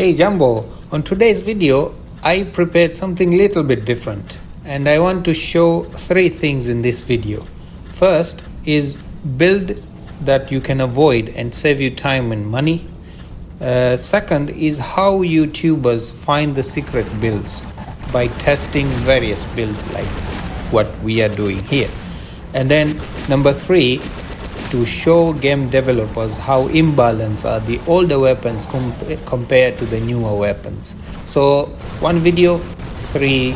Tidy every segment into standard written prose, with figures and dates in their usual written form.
Hey Jumbo, on today's video I prepared something little bit different and I want to show three things in this video. First is builds that you can avoid and save you time and money. Second is how YouTubers find the secret builds by testing various builds like what we are doing here. And then number three, to show game developers how imbalanced are the older weapons compared to the newer weapons. So one video, three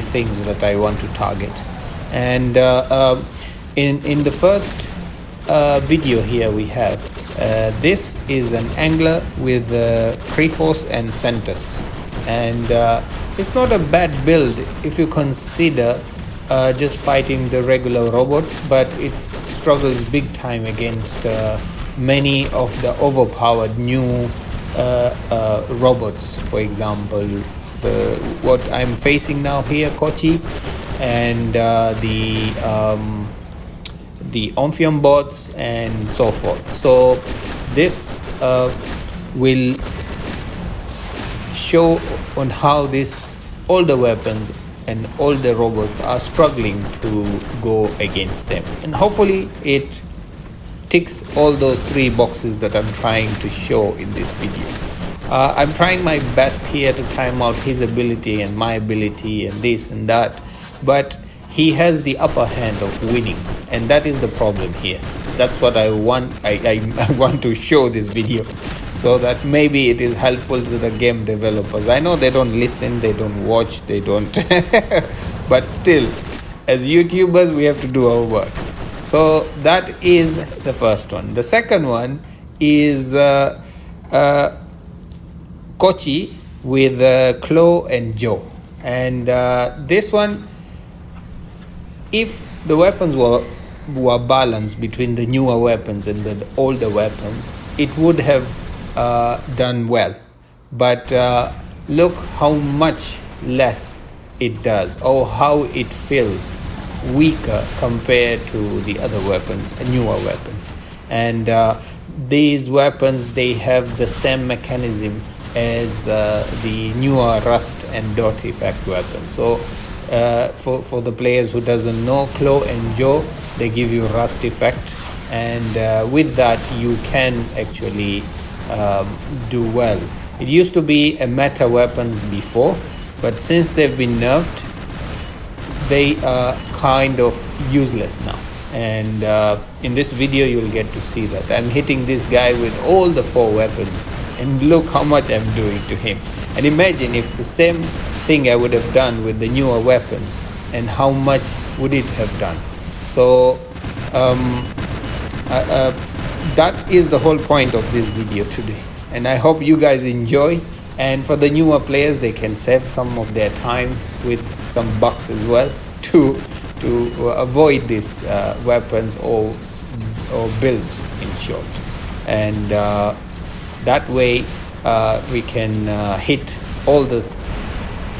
things that I want to target. And in the first video here we have this is an angler with Crefos and Centus, and it's not a bad build if you consider just fighting the regular robots, but it struggles big time against many of the overpowered new robots. For example, what I'm facing now here, Kochi, and the Ophion bots and so forth. So this will show on how these older weapons and all the robots are struggling to go against them, and hopefully it ticks all those three boxes that I'm trying to show in this video. I'm trying my best here to time out his ability and my ability and this and that, but he has the upper hand of winning, and that is the problem here. That's what I want. I want to show this video so that maybe it is helpful to the game developers. I know they don't listen, they don't watch, they don't but still, as YouTubers we have to do our work. So that is the first one. The second one is Kochi with Claw and Joe, and this one, if the weapons were balanced between the newer weapons and the older weapons, it would have done well. But look how much less it does, or how it feels weaker compared to the other weapons, newer weapons. And these weapons, they have the same mechanism as the newer rust and dot effect weapons. So for the players who doesn't know, Claw and Joe, they give you rust effect, and with that you can actually do well. It used to be a meta weapons before, but since they've been nerfed, they are kind of useless now. And in this video you'll get to see that I'm hitting this guy with all the four weapons, and look how much I'm doing to him. And imagine if the same thing I would have done with the newer weapons, and how much would it have done. So that is the whole point of this video today, and I hope you guys enjoy. And for the newer players, they can save some of their time with some bucks as well to avoid these weapons or builds in short. And that way we can hit all the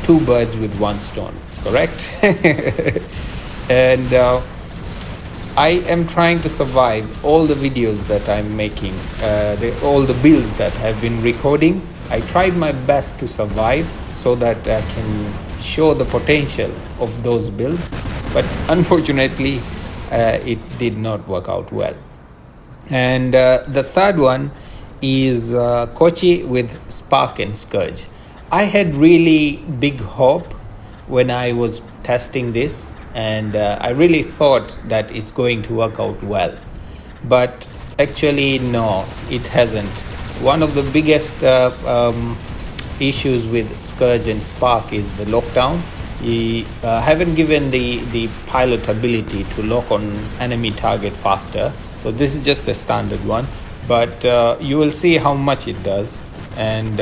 two birds with one stone, correct? And I am trying to survive all the videos that I'm making, all the builds that I've been recording. I tried my best to survive so that I can show the potential of those builds, but unfortunately it did not work out well. And the third one is Kochi with Spark and Scourge. I had really big hope when I was testing this, and I really thought that it's going to work out well, but actually no, it hasn't. One of the biggest issues with Scourge and Spark is the lockdown. You haven't given the pilot ability to lock on enemy target faster, so this is just the standard one, but you will see how much it does. And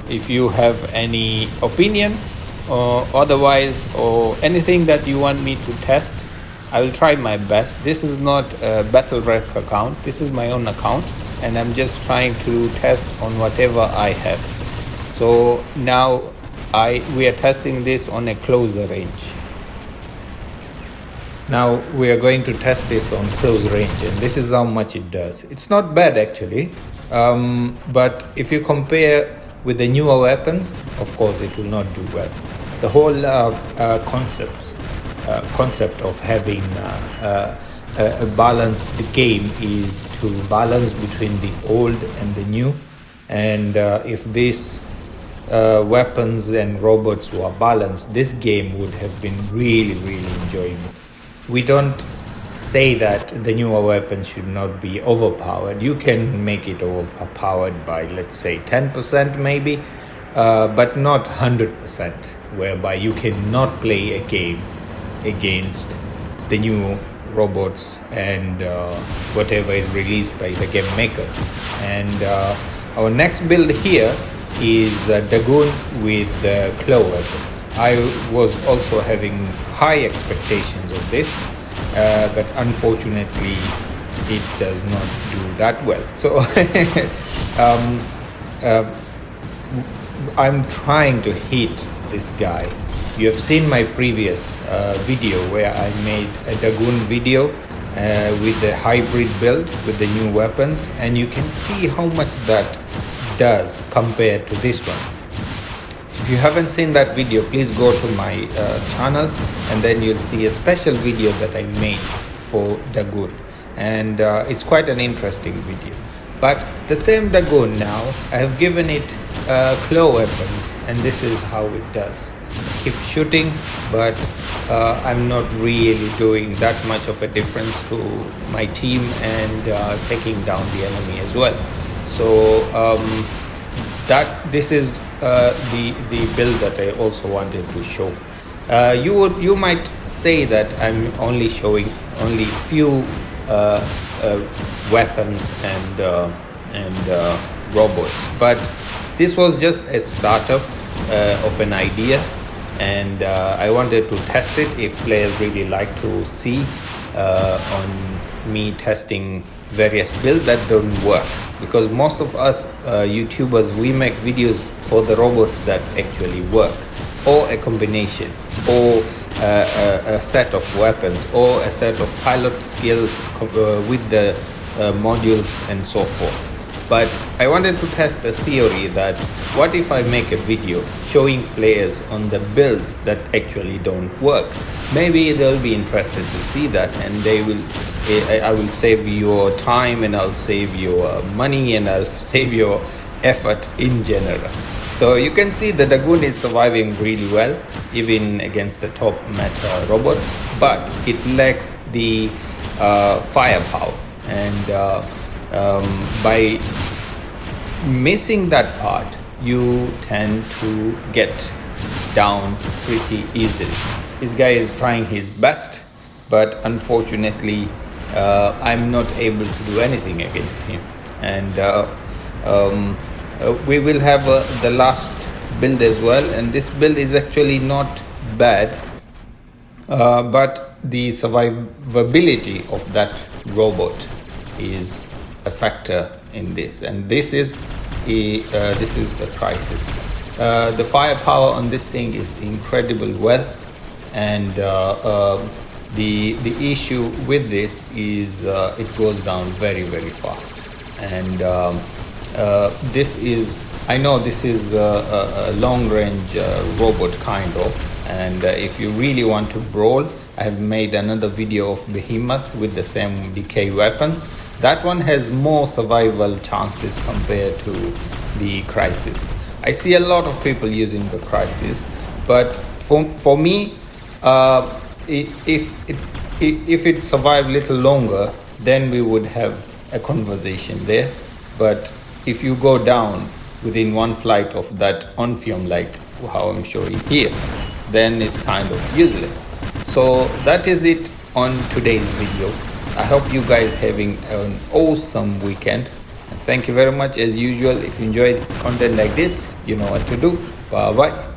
if you have any opinion or otherwise, or anything that you want me to test, I will try my best. This is not a Battle Wreck account, this is my own account, and I'm just trying to test on whatever I have. So now we are testing this on a closer range. Now we are going to test this on close range, and this is how much it does. It's not bad actually. But if you compare with the newer weapons, of course it will not do well. The whole concept of having a balanced game is to balance between the old and the new. And if these weapons and robots were balanced, this game would have been really, really enjoyable. We don't say that the newer weapons should not be overpowered. You can make it overpowered by, let's say, 10% maybe, but not 100%, whereby you cannot play a game against the new robots and whatever is released by the game makers. And our next build here is Dagon with claw weapons. I was also having high expectations of this, but unfortunately it does not do that well. So I'm trying to hit this guy. You have seen my previous video where I made a Dagon video with the hybrid build with the new weapons, and you can see how much that does compared to this one. If you haven't seen that video, please go to my channel, and then you'll see a special video that I made for Dagon, and it's quite an interesting video. But the same Dagon now, I have given it claw weapons, and this is how it does. I keep shooting, but I'm not really doing that much of a difference to my team and taking down the enemy as well. So this is the build that I also wanted to show. You might say that I'm only showing only few weapons and robots, but this was just a startup of an idea, and I wanted to test it if players really like to see on me testing various builds that don't work, because most of us YouTubers, we make videos for the robots that actually work, or a combination, or a set of weapons, or a set of pilot skills with the modules and so forth. But I wanted to test a theory that what if I make a video showing players on the builds that actually don't work? Maybe they'll be interested to see that, and I will save your time, and I'll save your money, and I'll save your effort in general. So you can see the Dagon is surviving really well, even against the top meta robots, but it lacks the firepower. And by missing that part, you tend to get down pretty easily. This guy is trying his best, but unfortunately I'm not able to do anything against him. And we will have the last build as well, and this build is actually not bad, but the survivability of that robot is a factor in this, and this is the crisis. The firepower on this thing is incredible well, and the issue with this is it goes down very, very fast. And I know this is a long range robot kind of, and if you really want to brawl, I have made another video of Behemoth with the same decay weapons. That one has more survival chances compared to the Crisis. I see a lot of people using the Crisis, but for me, if it survived a little longer, then we would have a conversation there. But if you go down within one flight of that Ophion, like how I'm showing here, then it's kind of useless. So that is it on today's video. I hope you guys having an awesome weekend. And thank you very much as usual. If you enjoyed content like this, you know what to do. Bye bye.